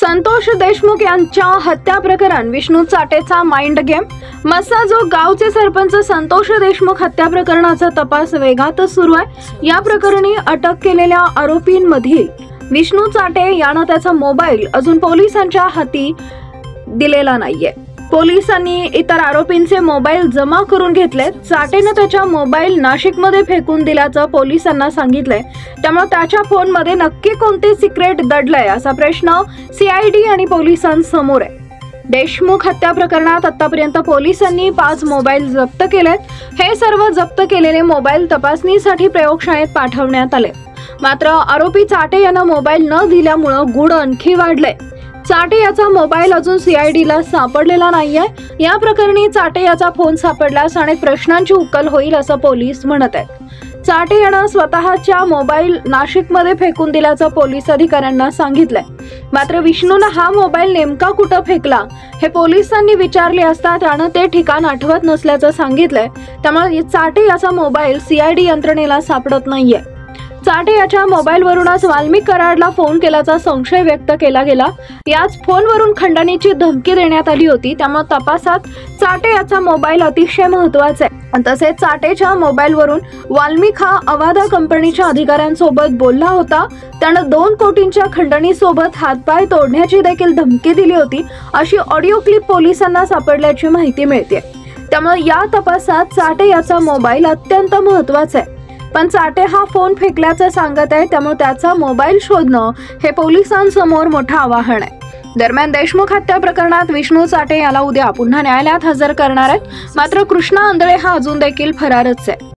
संतोष देशमुख यांच्या हत्या प्रकरण, विष्णू चाटेचा माइंड गेम। मस्साजोग गावचे सरपंच संतोष देशमुख हत्या प्रकरणाचा तपास वेगातच सुरू आहे। या प्रकरणी अटक केलेल्या आरोपींमधील विष्णू चाटे यानं त्याचा मोबाईल अजून पोलिसांच्या हाती दिलेला नाहीये। पोलिसांनी इतर आरोपींचे मोबाईल जमा करून घेतले। चाटेनं त्याचा मोबाईल नाशिकमध्ये फेकून दिल्याचं पोलिसांना सांगितलंय। त्यामुळे त्याच्या फोनमध्ये नक्की कोणते सिक्रेट दडलंय असा प्रश्न सीआयडी आणि पोलिसांसमोर आहे। देशमुख हत्या प्रकरणात आतापर्यंत पोलिसांनी 5 मोबाईल जप्त केलेत। हे सर्व जप्त केलेले मोबाईल तपासणीसाठी प्रयोगशाळेत पाठवण्यात आले। मात्र आरोपी चाटे यांना मोबाईल न दिल्यामुळे गुढ आणखी वाढले। चाटे याचा मोबाईल अजून सीआयडीला सापडलेला नाहीये। या प्रकरणी चाटे याचा फोन सापडल्यास अनेक प्रश्नांची उकल होईल असं पोलीस म्हणत आहेत। चाटे यानं स्वतःच्या मोबाईल नाशिकमध्ये फेकून दिल्याचं पोलीस अधिकाऱ्यांना सांगितलंय। मात्र विष्णूनं हा मोबाईल नेमका कुठं फेकला हे पोलिसांनी विचारले असता त्यानं ते ठिकाण आठवत नसल्याचं सांगितलंय। त्यामुळे चाटे याचा मोबाईल सीआयडी यंत्रणेला सापडत नाहीये। चाटे याच्या मोबाईलवरूनच वाल्मिक कराडला फोन केल्याचा संशय व्यक्त केला गेला। याच फोनवरून खंडणीची धमकी देण्यात आली होती। त्यामुळे तपासात चाटे याचा मोबाईल अतिशय महत्त्वाचा आहे। तसेच चाटेच्या मोबाईलवरून वाल्मिक हा अवादा कंपनीच्या अधिकाऱ्यांसोबत बोलला होता। त्यानं 2 कोटींच्या खंडणीसोबत हातपाय तोडण्याची देखील धमकी दिली होती, अशी ऑडिओ क्लिप पोलिसांना सापडल्याची माहिती मिळते। त्यामुळे या तपासात चाटे याचा मोबाईल अत्यंत महत्त्वाचा आहे। पण चाटे हा फोन फेकल्याचं सांगत आहे। त्यामुळे त्याचा मोबाईल शोधणं हे पोलिसांसमोर मोठं आव्हान आहे। दरम्यान देशमुख हत्या प्रकरणात विष्णू चाटे याला उद्या पुन्हा न्यायालयात हजर करणार आहेत। मात्र कृष्णा आंधळे हा अजून देखील फरारच आहे।